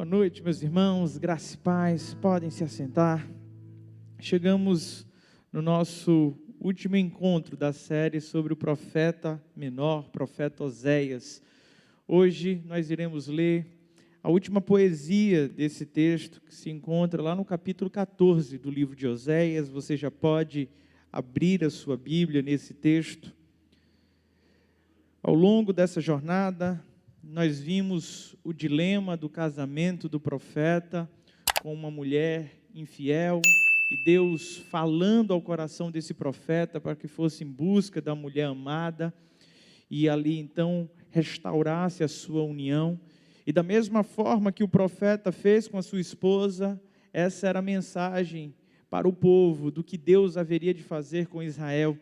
Boa noite, meus irmãos, graça e paz, podem se assentar. Chegamos no nosso último encontro da série sobre o profeta menor, profeta Oséias. Hoje nós iremos ler a última poesia desse texto, que se encontra lá no capítulo 14 do livro de Oséias. Você já pode abrir a sua Bíblia nesse texto. Ao longo dessa jornada, nós vimos o dilema do casamento do profeta com uma mulher infiel, e Deus falando ao coração desse profeta para que fosse em busca da mulher amada, e ali então restaurasse a sua união. E da mesma forma que o profeta fez com a sua esposa, essa era a mensagem para o povo do que Deus haveria de fazer com Israel.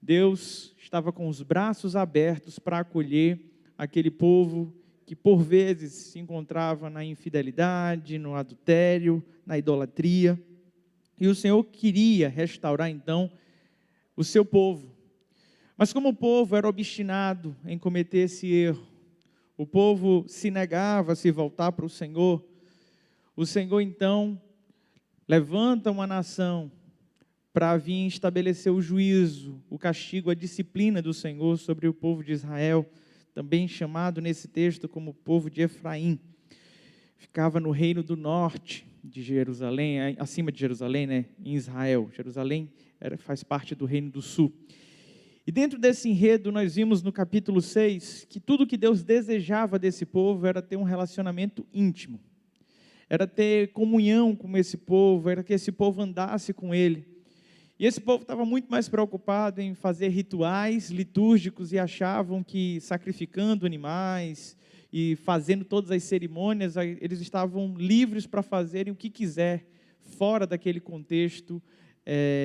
Deus estava com os braços abertos para acolher aquele povo que por vezes se encontrava na infidelidade, no adultério, na idolatria. E o Senhor queria restaurar então o seu povo. Mas como o povo era obstinado em cometer esse erro, o povo se negava a se voltar para o Senhor então levanta uma nação para vir estabelecer o juízo, o castigo, a disciplina do Senhor sobre o povo de Israel, também chamado nesse texto como o povo de Efraim. Ficava no reino do norte de Jerusalém, acima de Jerusalém, em Israel. Jerusalém faz parte do reino do sul. E dentro desse enredo nós vimos no capítulo 6 que tudo que Deus desejava desse povo era ter um relacionamento íntimo, era ter comunhão com esse povo, era que esse povo andasse com Ele. E esse povo estava muito mais preocupado em fazer rituais litúrgicos e achavam que sacrificando animais e fazendo todas as cerimônias, eles estavam livres para fazerem o que quiser, fora daquele contexto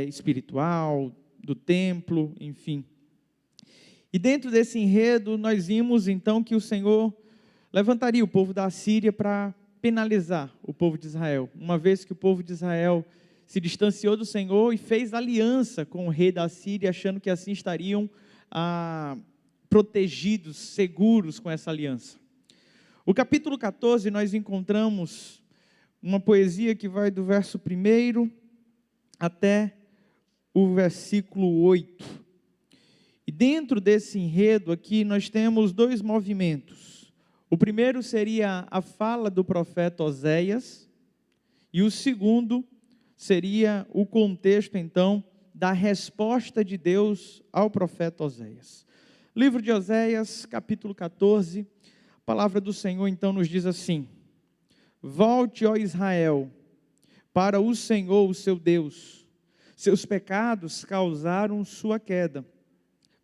espiritual, do templo, enfim. E dentro desse enredo, nós vimos então que o Senhor levantaria o povo da Síria para penalizar o povo de Israel, uma vez que o povo de Israel se distanciou do Senhor e fez aliança com o rei da Síria, achando que assim estariam protegidos, seguros com essa aliança. O capítulo 14, nós encontramos uma poesia que vai do verso 1 até o versículo 8. E dentro desse enredo aqui, nós temos dois movimentos. O primeiro seria a fala do profeta Oséias, e o segundo seria o contexto, então, da resposta de Deus ao profeta Oséias. Livro de Oséias, capítulo 14, a palavra do Senhor, então, nos diz assim: Volte, ó Israel, para o Senhor, o seu Deus. Seus pecados causaram sua queda.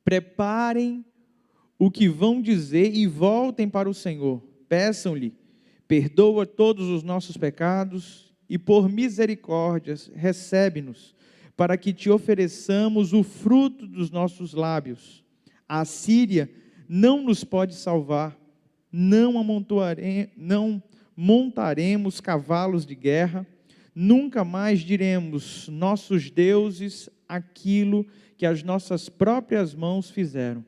Preparem o que vão dizer e voltem para o Senhor. Peçam-lhe, perdoa todos os nossos pecados, e por misericórdias recebe-nos, para que te ofereçamos o fruto dos nossos lábios. A Síria não nos pode salvar, não montaremos cavalos de guerra, nunca mais diremos, nossos deuses, aquilo que as nossas próprias mãos fizeram,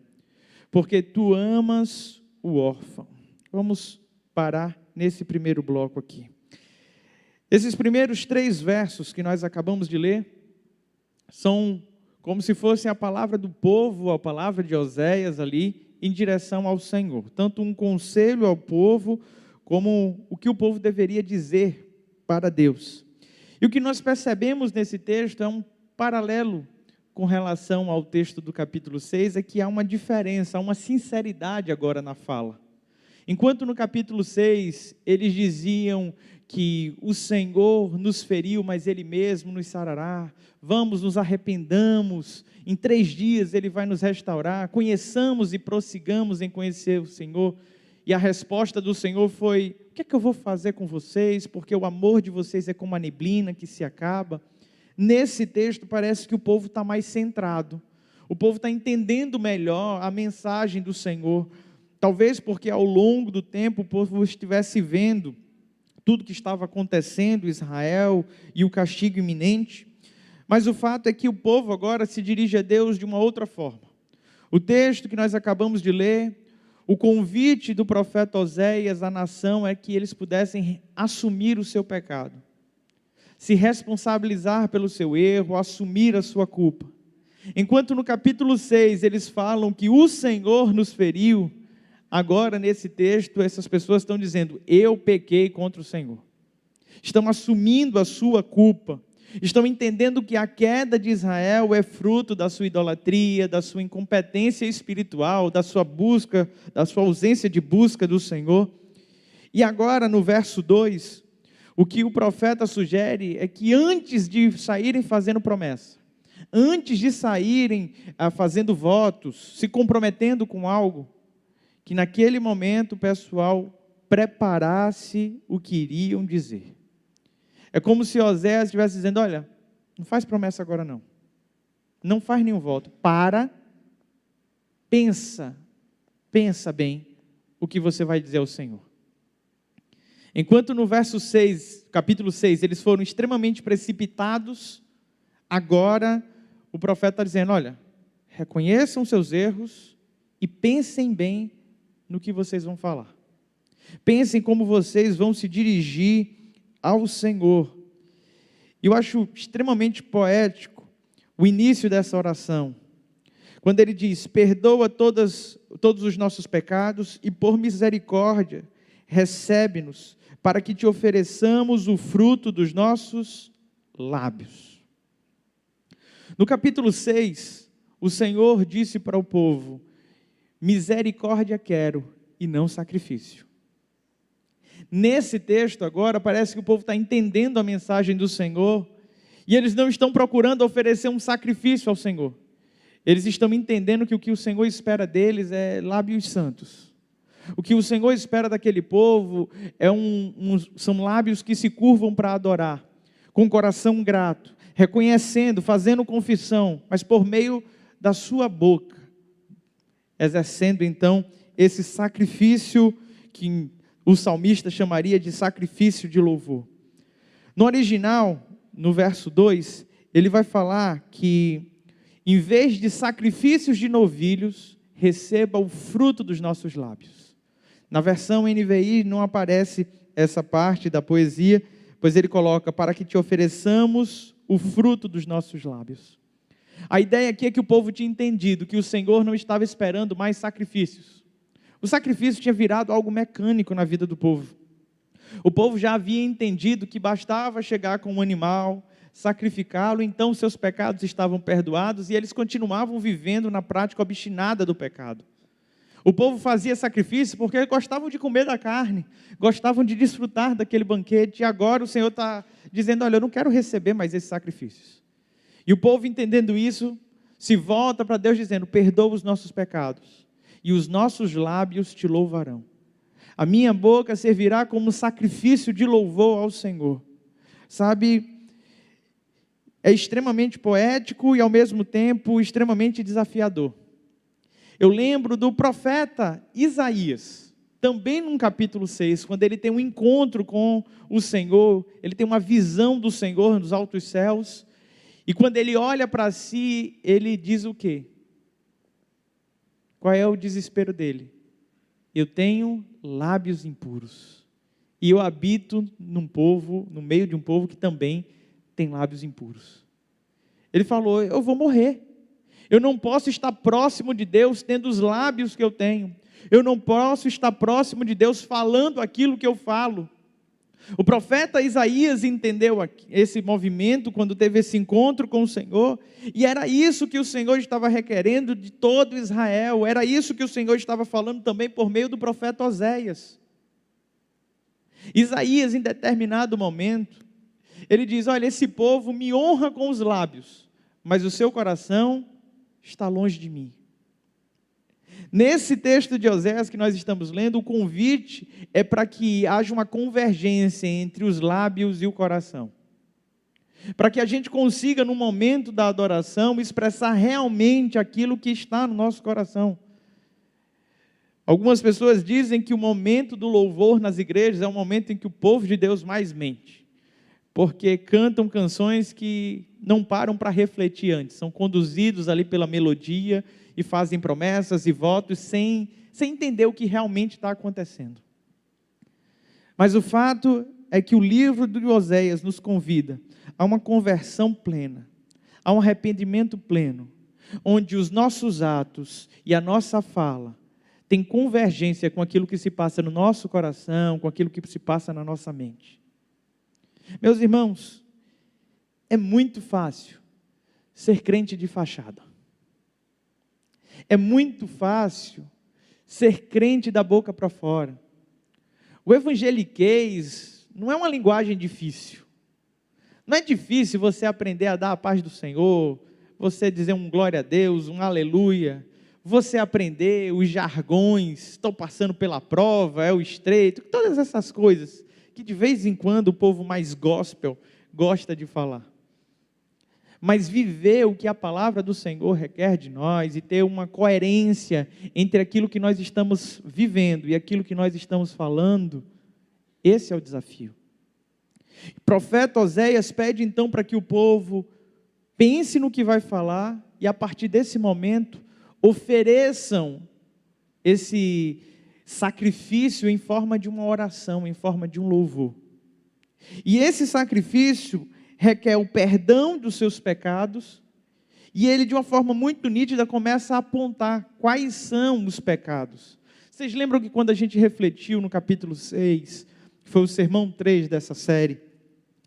porque tu amas o órfão. Vamos parar nesse primeiro bloco aqui. Esses primeiros 3 versos que nós acabamos de ler são como se fossem a palavra do povo, a palavra de Oséias ali, em direção ao Senhor. Tanto um conselho ao povo, como o que o povo deveria dizer para Deus. E o que nós percebemos nesse texto é um paralelo com relação ao texto do capítulo 6, é que há uma diferença, há uma sinceridade agora na fala. Enquanto no capítulo 6, eles diziam que o Senhor nos feriu, mas Ele mesmo nos sarará, vamos, nos arrependamos, em 3 dias Ele vai nos restaurar, conheçamos e prossigamos em conhecer o Senhor. E a resposta do Senhor foi: o que é que eu vou fazer com vocês, porque o amor de vocês é como a neblina que se acaba. Nesse texto parece que o povo está mais centrado, o povo está entendendo melhor a mensagem do Senhor, talvez porque ao longo do tempo o povo estivesse vendo tudo que estava acontecendo em Israel e o castigo iminente, mas o fato é que o povo agora se dirige a Deus de uma outra forma. O texto que nós acabamos de ler, o convite do profeta Oséias à nação é que eles pudessem assumir o seu pecado, se responsabilizar pelo seu erro, assumir a sua culpa. Enquanto no capítulo 6 eles falam que o Senhor nos feriu, agora nesse texto essas pessoas estão dizendo: eu pequei contra o Senhor. Estão assumindo a sua culpa. Estão entendendo que a queda de Israel é fruto da sua idolatria, da sua incompetência espiritual, da sua busca, da sua ausência de busca do Senhor. E agora no verso 2, o que o profeta sugere é que antes de saírem fazendo promessa, antes de saírem fazendo votos, se comprometendo com algo, que naquele momento o pessoal preparasse o que iriam dizer. É como se Oséias estivesse dizendo: olha, não faz promessa agora não. Não faz nenhum voto. Pensa bem o que você vai dizer ao Senhor. Enquanto no verso 6, capítulo 6, eles foram extremamente precipitados, agora o profeta está dizendo: olha, reconheçam seus erros e pensem bem no que vocês vão falar. Pensem como vocês vão se dirigir ao Senhor. Eu acho extremamente poético o início dessa oração, quando ele diz: perdoa todos os nossos pecados e por misericórdia recebe-nos, para que te ofereçamos o fruto dos nossos lábios. No capítulo 6, o Senhor disse para o povo: misericórdia quero e não sacrifício. Nesse texto agora, parece que o povo está entendendo a mensagem do Senhor, e eles não estão procurando oferecer um sacrifício ao Senhor. Eles estão entendendo que o que o Senhor espera deles é lábios santos. O que o Senhor espera daquele povo são lábios que se curvam para adorar, com coração grato, reconhecendo, fazendo confissão, mas por meio da sua boca, exercendo então esse sacrifício que o salmista chamaria de sacrifício de louvor. No original, no verso 2, ele vai falar que, em vez de sacrifícios de novilhos, receba o fruto dos nossos lábios. Na versão NVI não aparece essa parte da poesia, pois ele coloca: para que te ofereçamos o fruto dos nossos lábios. A ideia aqui é que o povo tinha entendido que o Senhor não estava esperando mais sacrifícios. O sacrifício tinha virado algo mecânico na vida do povo. O povo já havia entendido que bastava chegar com um animal, sacrificá-lo, então seus pecados estavam perdoados, e eles continuavam vivendo na prática obstinada do pecado. O povo fazia sacrifício porque gostavam de comer da carne, gostavam de desfrutar daquele banquete, e agora o Senhor está dizendo: olha, eu não quero receber mais esses sacrifícios. E o povo, entendendo isso, se volta para Deus dizendo: perdoa os nossos pecados, e os nossos lábios te louvarão. A minha boca servirá como sacrifício de louvor ao Senhor. Sabe, é extremamente poético e ao mesmo tempo extremamente desafiador. Eu lembro do profeta Isaías, também no capítulo 6, quando ele tem um encontro com o Senhor, ele tem uma visão do Senhor nos altos céus, e quando ele olha para si, ele diz o quê? Qual é o desespero dele? Eu tenho lábios impuros, e eu habito no meio de um povo que também tem lábios impuros. Ele falou: eu vou morrer, eu não posso estar próximo de Deus tendo os lábios que eu tenho, eu não posso estar próximo de Deus falando aquilo que eu falo. O profeta Isaías entendeu esse movimento quando teve esse encontro com o Senhor, e era isso que o Senhor estava requerendo de todo Israel, era isso que o Senhor estava falando também por meio do profeta Oséias. Isaías, em determinado momento, ele diz: olha, esse povo me honra com os lábios, mas o seu coração está longe de mim. Nesse texto de Oséias que nós estamos lendo, o convite é para que haja uma convergência entre os lábios e o coração. Para que a gente consiga, no momento da adoração, expressar realmente aquilo que está no nosso coração. Algumas pessoas dizem que o momento do louvor nas igrejas é o momento em que o povo de Deus mais mente, porque cantam canções que não param para refletir antes, são conduzidos ali pela melodia e fazem promessas e votos sem sem entender o que realmente está acontecendo. Mas o fato é que o livro de Oséias nos convida a uma conversão plena, a um arrependimento pleno, onde os nossos atos e a nossa fala têm convergência com aquilo que se passa no nosso coração, com aquilo que se passa na nossa mente. Meus irmãos, é muito fácil ser crente de fachada. É muito fácil ser crente da boca para fora. O evangeliquez não é uma linguagem difícil. Não é difícil você aprender a dar a paz do Senhor, você dizer um glória a Deus, um aleluia, você aprender os jargões, estou passando pela prova, é o estreito, todas essas coisas que de vez em quando o povo mais gospel gosta de falar. Mas viver o que a palavra do Senhor requer de nós e ter uma coerência entre aquilo que nós estamos vivendo e aquilo que nós estamos falando, esse é o desafio. O profeta Oséias pede então para que o povo pense no que vai falar e a partir desse momento ofereçam esse sacrifício em forma de uma oração, em forma de um louvor. E esse sacrifício requer o perdão dos seus pecados, e ele de uma forma muito nítida começa a apontar quais são os pecados. Vocês lembram que quando a gente refletiu no capítulo 6, que foi o sermão 3 dessa série,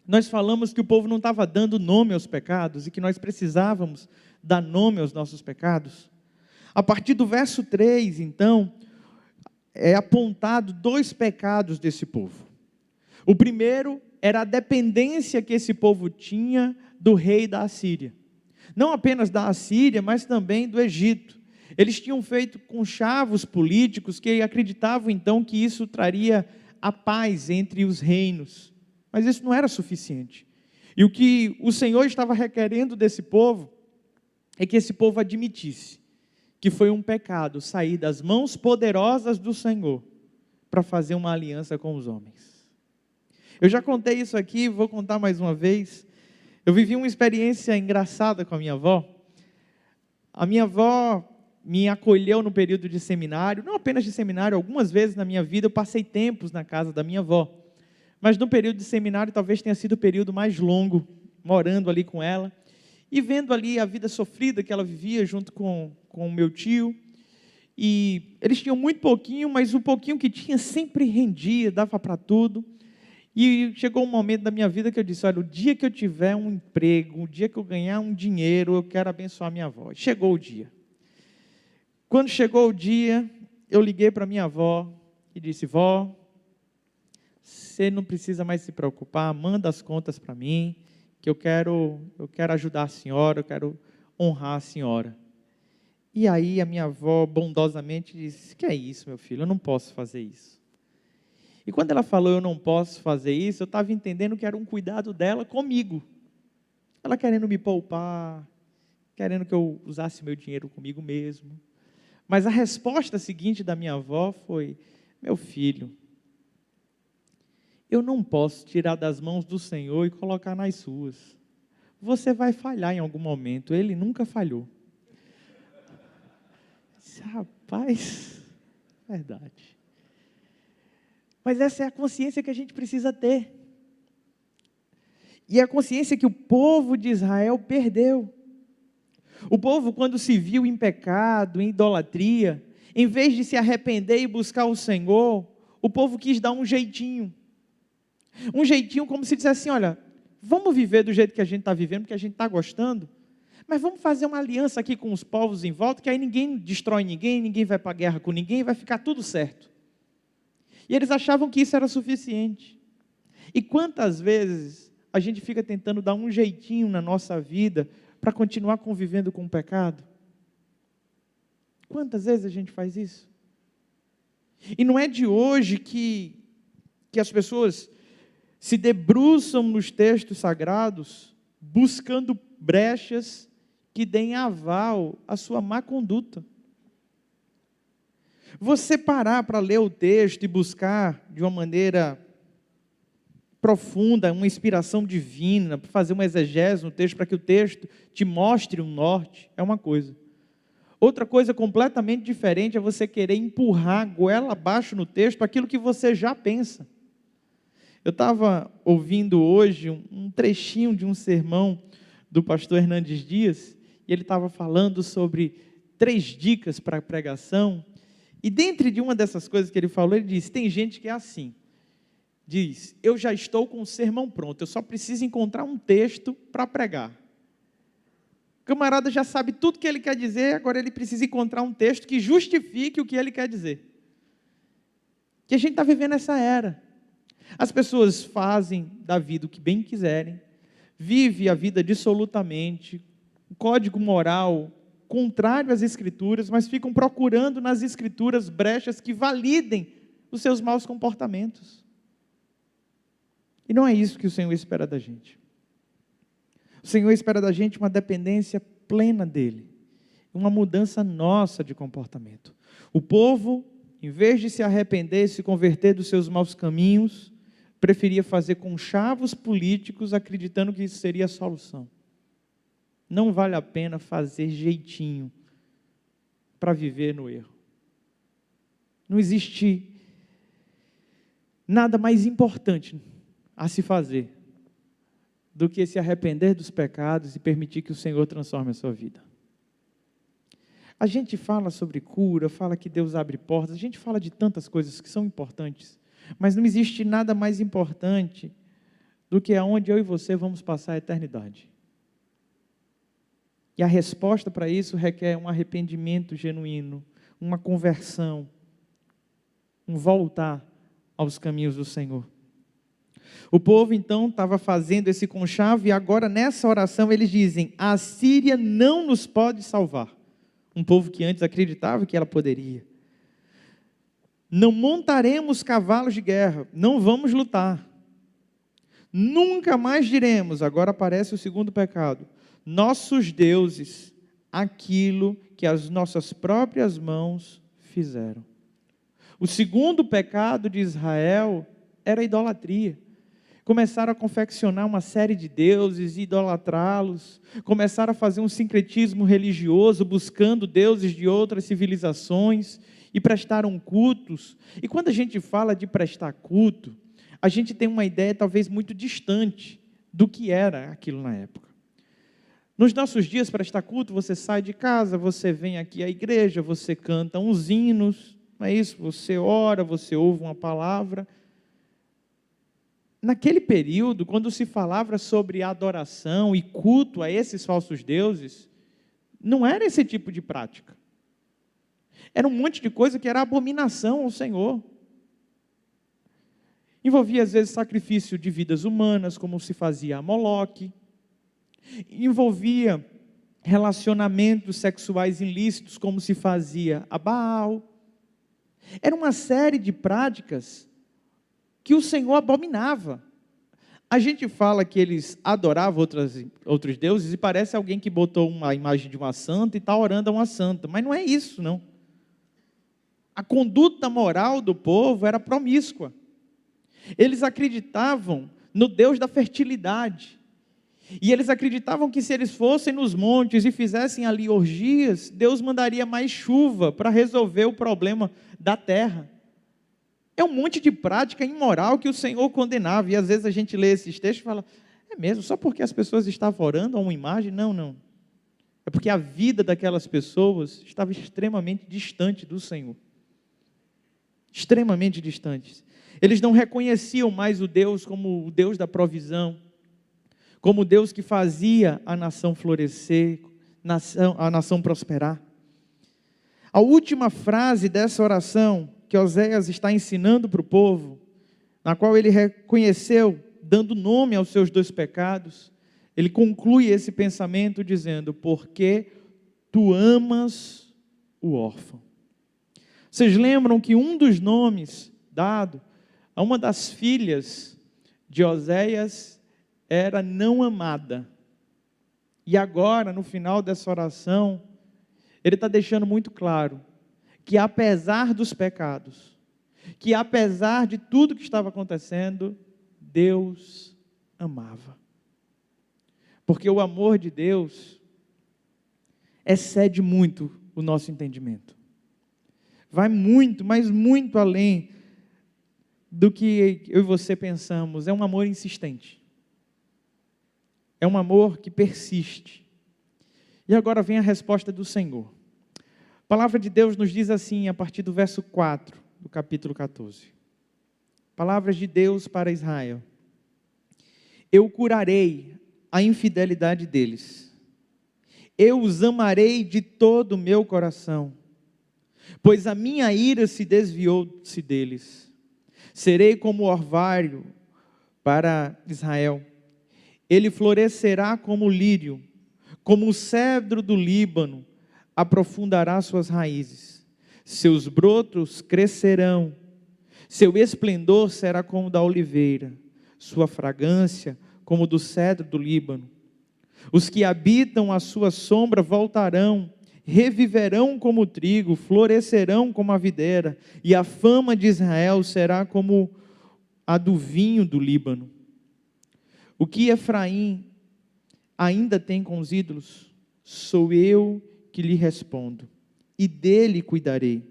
nós falamos que o povo não estava dando nome aos pecados, e que nós precisávamos dar nome aos nossos pecados? A partir do verso 3, então, é apontado 2 pecados desse povo. O primeiro era a dependência que esse povo tinha do rei da Assíria. Não apenas da Assíria, mas também do Egito. Eles tinham feito conchavos políticos que acreditavam então que isso traria a paz entre os reinos. Mas isso não era suficiente. E o que o Senhor estava requerendo desse povo é que esse povo admitisse que foi um pecado sair das mãos poderosas do Senhor para fazer uma aliança com os homens. Eu já contei isso aqui, vou contar mais uma vez. Eu vivi uma experiência engraçada com a minha avó. A minha avó me acolheu no período de seminário, não apenas de seminário, algumas vezes na minha vida eu passei tempos na casa da minha avó. Mas no período de seminário talvez tenha sido o período mais longo, morando ali com ela, e vendo ali a vida sofrida que ela vivia junto com o meu tio. E eles tinham muito pouquinho, mas o pouquinho que tinha sempre rendia, dava para tudo. E chegou um momento da minha vida que eu disse, olha, o dia que eu tiver um emprego, o dia que eu ganhar um dinheiro, eu quero abençoar minha avó. Chegou o dia. Quando chegou o dia, eu liguei para minha avó e disse, vó, você não precisa mais se preocupar, manda as contas para mim, que eu quero ajudar a senhora, eu quero honrar a senhora. E aí a minha avó bondosamente disse, que é isso, meu filho, eu não posso fazer isso. E quando ela falou, eu não posso fazer isso, eu estava entendendo que era um cuidado dela comigo. Ela querendo me poupar, querendo que eu usasse meu dinheiro comigo mesmo. Mas a resposta seguinte da minha avó foi, meu filho, eu não posso tirar das mãos do Senhor e colocar nas suas. Você vai falhar em algum momento, Ele nunca falhou. Rapaz, verdade. Mas essa é a consciência que a gente precisa ter. E a consciência que o povo de Israel perdeu. O povo, quando se viu em pecado, em idolatria, em vez de se arrepender e buscar o Senhor, o povo quis dar um jeitinho. Um jeitinho como se dissesse assim, olha, vamos viver do jeito que a gente está vivendo, porque a gente está gostando, mas vamos fazer uma aliança aqui com os povos em volta, que aí ninguém destrói ninguém, ninguém vai para a guerra com ninguém, vai ficar tudo certo. E eles achavam que isso era suficiente. E quantas vezes a gente fica tentando dar um jeitinho na nossa vida para continuar convivendo com o pecado? Quantas vezes a gente faz isso? E não é de hoje que as pessoas se debruçam nos textos sagrados buscando brechas que deem aval à sua má conduta. Você parar para ler o texto e buscar de uma maneira profunda, uma inspiração divina, para fazer uma exegese no texto, para que o texto te mostre um norte, é uma coisa. Outra coisa completamente diferente é você querer empurrar goela abaixo no texto aquilo que você já pensa. Eu estava ouvindo hoje um trechinho de um sermão do pastor Hernandes Dias, e ele estava falando sobre 3 dicas para a pregação, e dentro de uma dessas coisas que ele falou, ele disse, tem gente que é assim, diz, eu já estou com o sermão pronto, eu só preciso encontrar um texto para pregar. O camarada já sabe tudo que ele quer dizer, agora ele precisa encontrar um texto que justifique o que ele quer dizer. Que a gente está vivendo essa era. As pessoas fazem da vida o que bem quiserem, vivem a vida dissolutamente, um código moral contrário às Escrituras, mas ficam procurando nas Escrituras brechas que validem os seus maus comportamentos. E não é isso que o Senhor espera da gente. O Senhor espera da gente uma dependência plena dEle, uma mudança nossa de comportamento. O povo, em vez de se arrepender e se converter dos seus maus caminhos, preferia fazer conchavos políticos acreditando que isso seria a solução. Não vale a pena fazer jeitinho para viver no erro. Não existe nada mais importante a se fazer do que se arrepender dos pecados e permitir que o Senhor transforme a sua vida. A gente fala sobre cura, fala que Deus abre portas, a gente fala de tantas coisas que são importantes, mas não existe nada mais importante do que aonde eu e você vamos passar a eternidade. E a resposta para isso requer um arrependimento genuíno, uma conversão, um voltar aos caminhos do Senhor. O povo então estava fazendo esse conchavo e agora nessa oração eles dizem, a Síria não nos pode salvar. Um povo que antes acreditava que ela poderia. Não montaremos cavalos de guerra, não vamos lutar. Nunca mais diremos, agora aparece o segundo pecado, nossos deuses, aquilo que as nossas próprias mãos fizeram. O segundo pecado de Israel era a idolatria. Começaram a confeccionar uma série de deuses e idolatrá-los, começaram a fazer um sincretismo religioso, buscando deuses de outras civilizações, e prestaram cultos. E quando a gente fala de prestar culto, a gente tem uma ideia talvez muito distante do que era aquilo na época. Nos nossos dias, prestar culto, você sai de casa, você vem aqui à igreja, você canta uns hinos, não é isso? Você ora, você ouve uma palavra. Naquele período, quando se falava sobre adoração e culto a esses falsos deuses, não era esse tipo de prática. Era um monte de coisa que era abominação ao Senhor. Envolvia, às vezes, sacrifício de vidas humanas, como se fazia a Moloque. Envolvia relacionamentos sexuais ilícitos, como se fazia a Baal. Era uma série de práticas que o Senhor abominava. A gente fala que eles adoravam outros deuses e parece alguém que botou uma imagem de uma santa e está orando a uma santa, mas não é isso, não. A conduta moral do povo era promíscua. Eles acreditavam no Deus da fertilidade. E eles acreditavam que se eles fossem nos montes e fizessem ali orgias, Deus mandaria mais chuva para resolver o problema da terra. É um monte de prática imoral que o Senhor condenava. E às vezes a gente lê esses textos e fala, é mesmo, só porque as pessoas estavam orando a uma imagem? Não, não. É porque a vida daquelas pessoas estava extremamente distante do Senhor. Extremamente distantes. Eles não reconheciam mais o Deus como o Deus da provisão, como o Deus que fazia a nação florescer, a nação prosperar. A última frase dessa oração que Oséias está ensinando para o povo, na qual ele reconheceu, dando nome aos seus 2 pecados, ele conclui esse pensamento dizendo, porque tu amas o órfão. Vocês lembram que um dos nomes dado a uma das filhas de Oséias era não amada. E agora, no final dessa oração, ele está deixando muito claro que apesar dos pecados, que apesar de tudo que estava acontecendo, Deus amava. Porque o amor de Deus excede muito o nosso entendimento. Vai muito, mas muito além do que eu e você pensamos. É um amor insistente. É um amor que persiste. E agora vem a resposta do Senhor. A palavra de Deus nos diz assim, a partir do verso 4 do capítulo 14. Palavras de Deus para Israel. Eu curarei a infidelidade deles. Eu os amarei de todo o meu coração, pois a minha ira se desviou-se deles. Serei como orvalho para Israel. Ele florescerá como o lírio, como o cedro do Líbano, aprofundará suas raízes. Seus brotos crescerão, seu esplendor será como o da oliveira, sua fragrância como do cedro do Líbano. Os que habitam à sua sombra voltarão, reviverão como o trigo, florescerão como a videira, e a fama de Israel será como a do vinho do Líbano. O que Efraim ainda tem com os ídolos, sou eu que lhe respondo, e dele cuidarei.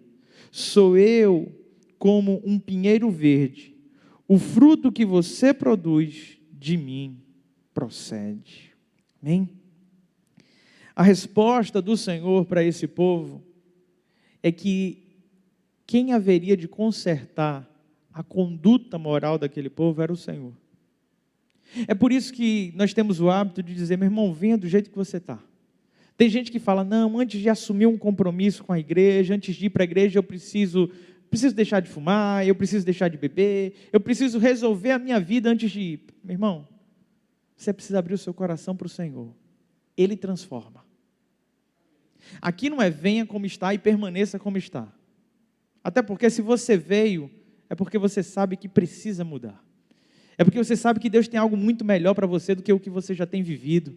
Sou eu como um pinheiro verde, o fruto que você produz de mim procede. Amém? A resposta do Senhor para esse povo é que quem haveria de consertar a conduta moral daquele povo era o Senhor. É por isso que nós temos o hábito de dizer, meu irmão, venha do jeito que você está. Tem gente que fala, não, antes de assumir um compromisso com a igreja, antes de ir para a igreja, eu preciso deixar de fumar, eu preciso deixar de beber, eu preciso resolver a minha vida antes de ir. Meu irmão, você precisa abrir o seu coração para o Senhor. Ele transforma. Aqui não é venha como está e permaneça como está. Até porque se você veio, é porque você sabe que precisa mudar. É porque você sabe que Deus tem algo muito melhor para você do que o que você já tem vivido.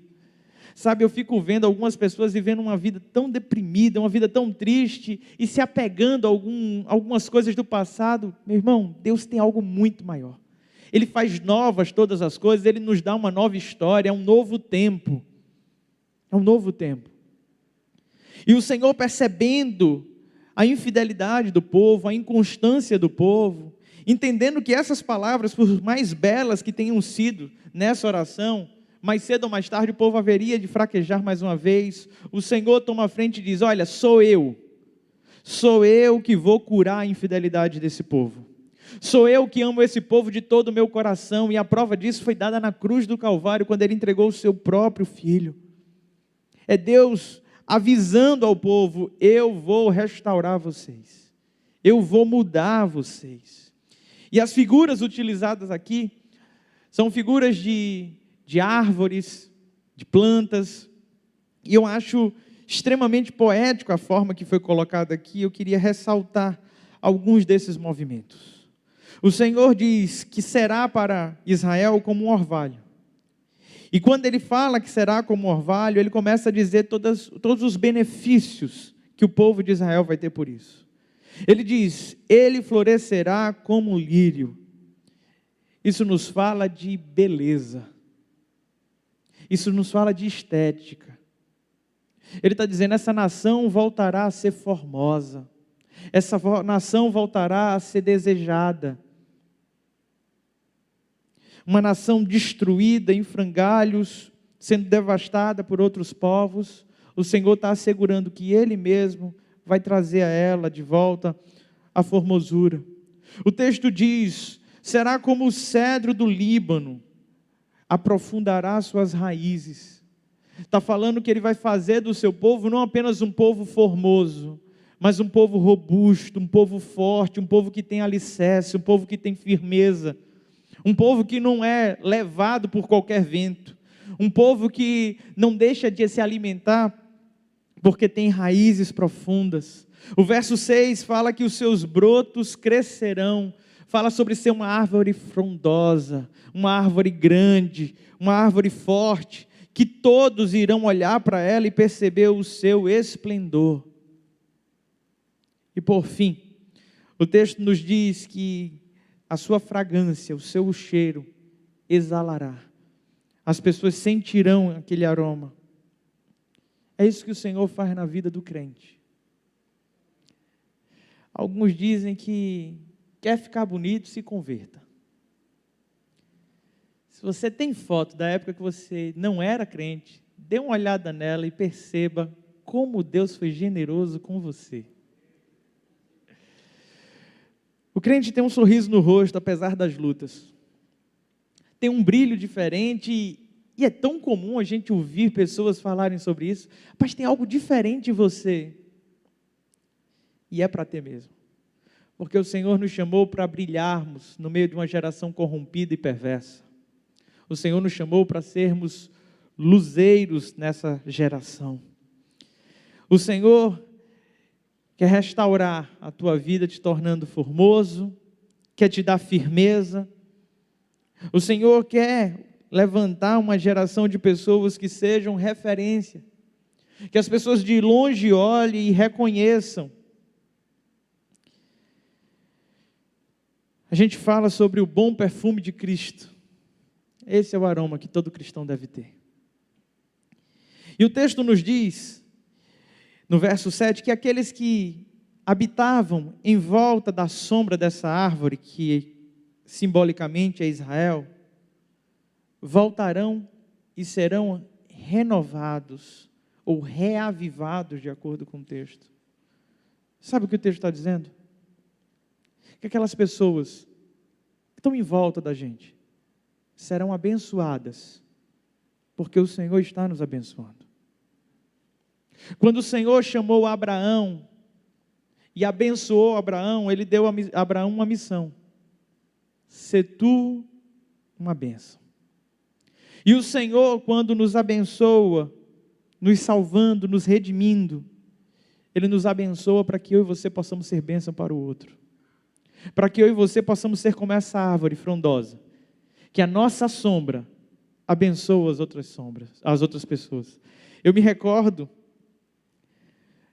Sabe, eu fico vendo algumas pessoas vivendo uma vida tão deprimida, uma vida tão triste, e se apegando a algumas coisas do passado. Meu irmão, Deus tem algo muito maior. Ele faz novas todas as coisas, Ele nos dá uma nova história, é um novo tempo. É um novo tempo. E o Senhor, percebendo a infidelidade do povo, a inconstância do povo, entendendo que essas palavras, por mais belas que tenham sido nessa oração, mais cedo ou mais tarde o povo haveria de fraquejar mais uma vez. O Senhor toma a frente e diz, olha, sou eu que vou curar a infidelidade desse povo. Sou eu que amo esse povo de todo o meu coração, e a prova disso foi dada na cruz do Calvário, quando Ele entregou o seu próprio Filho. É Deus avisando ao povo, eu vou restaurar vocês, eu vou mudar vocês. E as figuras utilizadas aqui, são figuras de árvores, de plantas, e eu acho extremamente poético a forma que foi colocada aqui. Eu queria ressaltar alguns desses movimentos. O Senhor diz que será para Israel como um orvalho, e quando Ele fala que será como um orvalho, Ele começa a dizer todos os benefícios que o povo de Israel vai ter por isso. Ele diz, ele florescerá como um lírio. Isso nos fala de beleza. Isso nos fala de estética. Ele está dizendo, essa nação voltará a ser formosa. Essa nação voltará a ser desejada. Uma nação destruída em frangalhos, sendo devastada por outros povos. O Senhor está assegurando que Ele mesmo vai trazer a ela de volta a formosura. O texto diz, será como o cedro do Líbano, aprofundará suas raízes. Está falando que Ele vai fazer do seu povo não apenas um povo formoso, mas um povo robusto, um povo forte, um povo que tem alicerce, um povo que tem firmeza, um povo que não é levado por qualquer vento, um povo que não deixa de se alimentar porque tem raízes profundas. O verso 6 fala que os seus brotos crescerão, fala sobre ser uma árvore frondosa, uma árvore grande, uma árvore forte, que todos irão olhar para ela e perceber o seu esplendor. E por fim, o texto nos diz que a sua fragrância, o seu cheiro exalará. As pessoas sentirão aquele aroma. É isso que o Senhor faz na vida do crente. Alguns dizem que quer ficar bonito, se converta. Se você tem foto da época que você não era crente, dê uma olhada nela e perceba como Deus foi generoso com você. O crente tem um sorriso no rosto, apesar das lutas. Tem um brilho diferente e é tão comum a gente ouvir pessoas falarem sobre isso. Mas tem algo diferente em você. E é para ter mesmo. Porque o Senhor nos chamou para brilharmos no meio de uma geração corrompida e perversa. O Senhor nos chamou para sermos luzeiros nessa geração. O Senhor quer restaurar a tua vida, te tornando formoso, quer te dar firmeza. O Senhor quer levantar uma geração de pessoas que sejam referência, que as pessoas de longe olhem e reconheçam. A gente fala sobre o bom perfume de Cristo. Esse é o aroma que todo cristão deve ter. E o texto nos diz, no verso 7, que aqueles que habitavam em volta da sombra dessa árvore, que simbolicamente é Israel, voltarão e serão renovados, ou reavivados, de acordo com o texto. Sabe o que o texto está dizendo? Que aquelas pessoas que estão em volta da gente serão abençoadas, porque o Senhor está nos abençoando. Quando o Senhor chamou Abraão e abençoou Abraão, Ele deu a Abraão uma missão: ser tu uma bênção. E o Senhor, quando nos abençoa, nos salvando, nos redimindo, Ele nos abençoa para que eu e você possamos ser bênção para o outro. Para que eu e você possamos ser como essa árvore frondosa, que a nossa sombra abençoa as outras sombras, as outras pessoas. Eu me recordo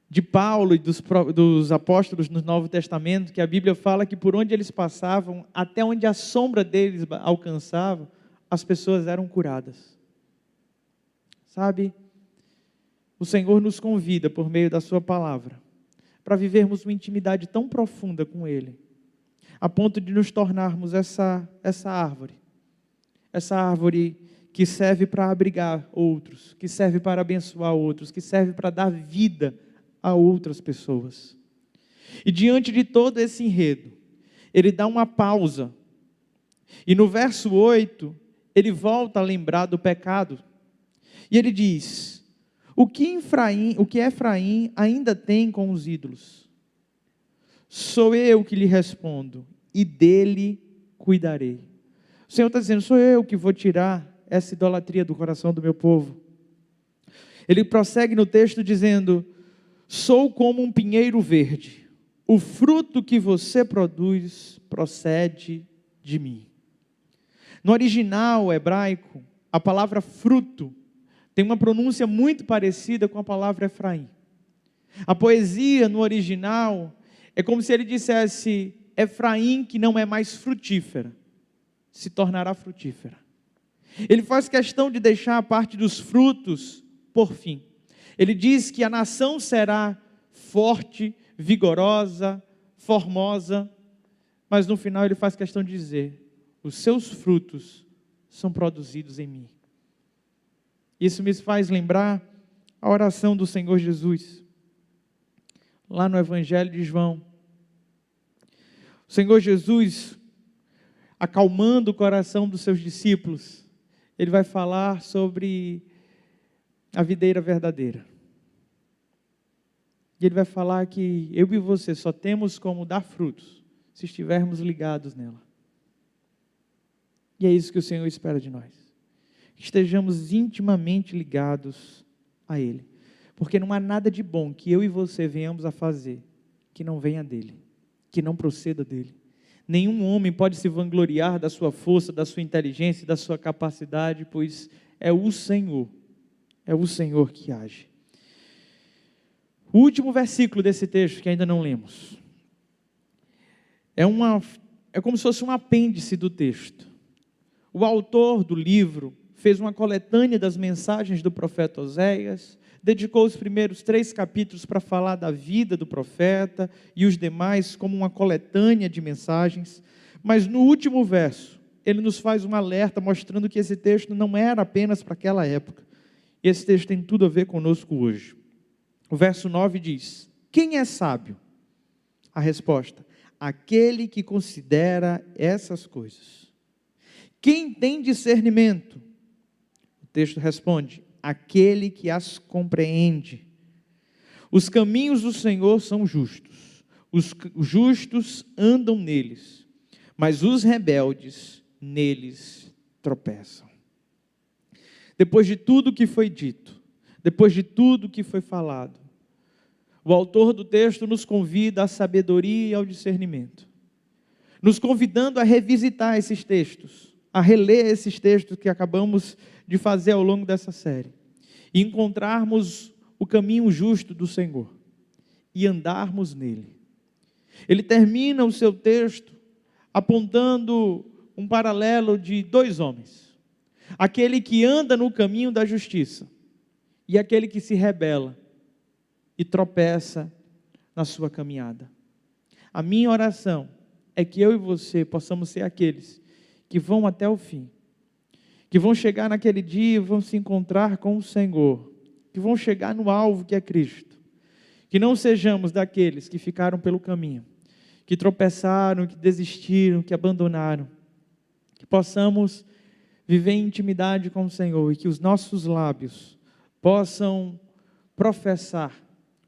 de Paulo e dos apóstolos no Novo Testamento, que a Bíblia fala que por onde eles passavam, até onde a sombra deles alcançava, as pessoas eram curadas. Sabe, o Senhor nos convida por meio da sua palavra, para vivermos uma intimidade tão profunda com Ele, a ponto de nos tornarmos essa árvore que serve para abrigar outros, que serve para abençoar outros, que serve para dar vida a outras pessoas. E diante de todo esse enredo, ele dá uma pausa, e no verso 8, ele volta a lembrar do pecado, e ele diz: o que Efraim ainda tem com os ídolos? Sou eu que lhe respondo, e dele cuidarei. O Senhor está dizendo: sou eu que vou tirar essa idolatria do coração do meu povo. Ele prossegue no texto dizendo: sou como um pinheiro verde, o fruto que você produz procede de mim. No original hebraico, a palavra fruto tem uma pronúncia muito parecida com a palavra Efraim. A poesia no original é como se ele dissesse: Efraim, que não é mais frutífera, se tornará frutífera. Ele faz questão de deixar a parte dos frutos por fim. Ele diz que a nação será forte, vigorosa, formosa, mas no final ele faz questão de dizer: os seus frutos são produzidos em mim. Isso me faz lembrar a oração do Senhor Jesus, lá no Evangelho de João. O Senhor Jesus, acalmando o coração dos seus discípulos, ele vai falar sobre a videira verdadeira. E ele vai falar que eu e você só temos como dar frutos se estivermos ligados nela. E é isso que o Senhor espera de nós. Que estejamos intimamente ligados a Ele. Porque não há nada de bom que eu e você venhamos a fazer que não venha dEle, que não proceda dEle. Nenhum homem pode se vangloriar da sua força, da sua inteligência, da sua capacidade, pois é o Senhor que age. O último versículo desse texto, que ainda não lemos, é como se fosse um apêndice do texto. O autor do livro fez uma coletânea das mensagens do profeta Oséias, dedicou os primeiros 3 capítulos para falar da vida do profeta e os demais como uma coletânea de mensagens, mas no último verso, ele nos faz um alerta mostrando que esse texto não era apenas para aquela época. Esse texto tem tudo a ver conosco hoje. O verso 9 diz: quem é sábio? A resposta: aquele que considera essas coisas. Quem tem discernimento? O texto responde: aquele que as compreende. Os caminhos do Senhor são justos, os justos andam neles, mas os rebeldes neles tropeçam. Depois de tudo que foi dito, depois de tudo que foi falado, o autor do texto nos convida à sabedoria e ao discernimento, nos convidando a revisitar esses textos, a reler esses textos que acabamos de fazer ao longo dessa série, e encontrarmos o caminho justo do Senhor, e andarmos nele. Ele termina o seu texto apontando um paralelo de 2 homens, aquele que anda no caminho da justiça, e aquele que se rebela, e tropeça na sua caminhada. A minha oração é que eu e você possamos ser aqueles que vão até o fim, que vão chegar naquele dia e vão se encontrar com o Senhor, que vão chegar no alvo que é Cristo, que não sejamos daqueles que ficaram pelo caminho, que tropeçaram, que desistiram, que abandonaram, que possamos viver em intimidade com o Senhor e que os nossos lábios possam professar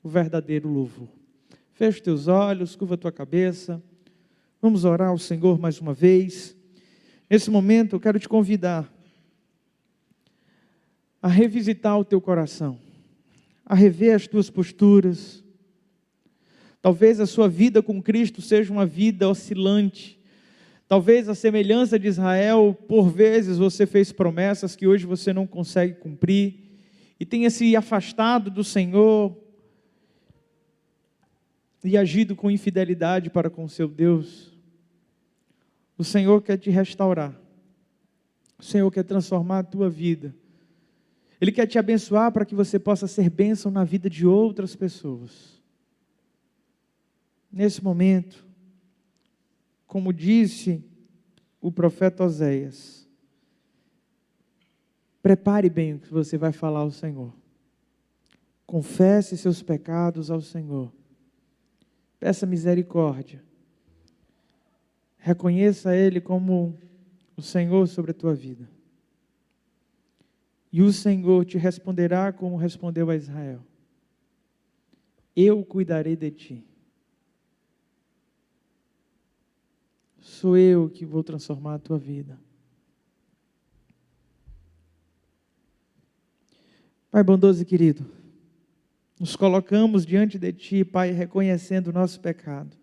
o verdadeiro louvor. Feche teus olhos, curva tua cabeça, vamos orar ao Senhor mais uma vez. Nesse momento eu quero te convidar a revisitar o teu coração, a rever as tuas posturas. Talvez a sua vida com Cristo seja uma vida oscilante. Talvez a semelhança de Israel, por vezes você fez promessas que hoje você não consegue cumprir e tenha se afastado do Senhor e agido com infidelidade para com seu Deus. O Senhor quer te restaurar. O Senhor quer transformar a tua vida. Ele quer te abençoar para que você possa ser bênção na vida de outras pessoas. Nesse momento, como disse o profeta Oséias, prepare bem o que você vai falar ao Senhor. Confesse seus pecados ao Senhor. Peça misericórdia. Reconheça Ele como o Senhor sobre a tua vida. E o Senhor te responderá como respondeu a Israel: eu cuidarei de ti. Sou eu que vou transformar a tua vida. Pai bondoso e querido, nos colocamos diante de ti, Pai, reconhecendo o nosso pecado,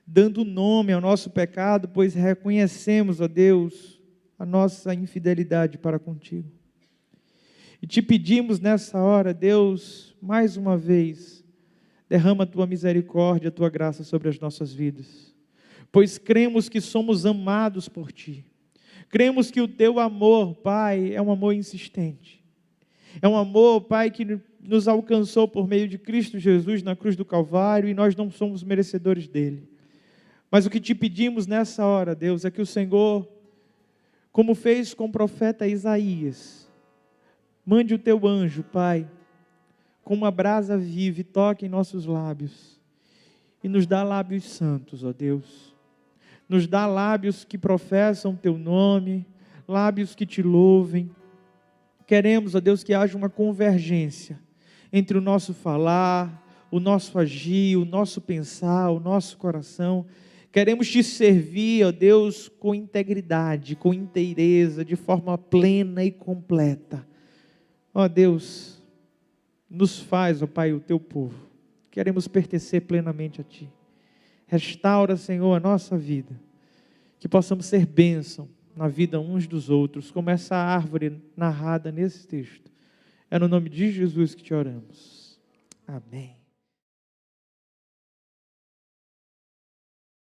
dando nome ao nosso pecado, pois reconhecemos, ó Deus, a nossa infidelidade para contigo. E te pedimos nessa hora, Deus, mais uma vez, derrama a tua misericórdia, a tua graça sobre as nossas vidas, pois cremos que somos amados por ti, cremos que o teu amor, Pai, é um amor insistente, é um amor, Pai, que nos alcançou por meio de Cristo Jesus na cruz do Calvário, e nós não somos merecedores dele. Mas o que te pedimos nessa hora, Deus, é que o Senhor, como fez com o profeta Isaías, mande o teu anjo, Pai, com uma brasa viva, e toque em nossos lábios, e nos dá lábios santos, ó Deus. Nos dá lábios que professam teu nome, lábios que te louvem. Queremos, ó Deus, que haja uma convergência entre o nosso falar, o nosso agir, o nosso pensar, o nosso coração. Queremos te servir, ó Deus, com integridade, com inteireza, de forma plena e completa. Ó Deus, nos faz, ó Pai, o teu povo. Queremos pertencer plenamente a ti. Restaura, Senhor, a nossa vida, que possamos ser bênção na vida uns dos outros, como essa árvore narrada nesse texto. É no nome de Jesus que te oramos. Amém.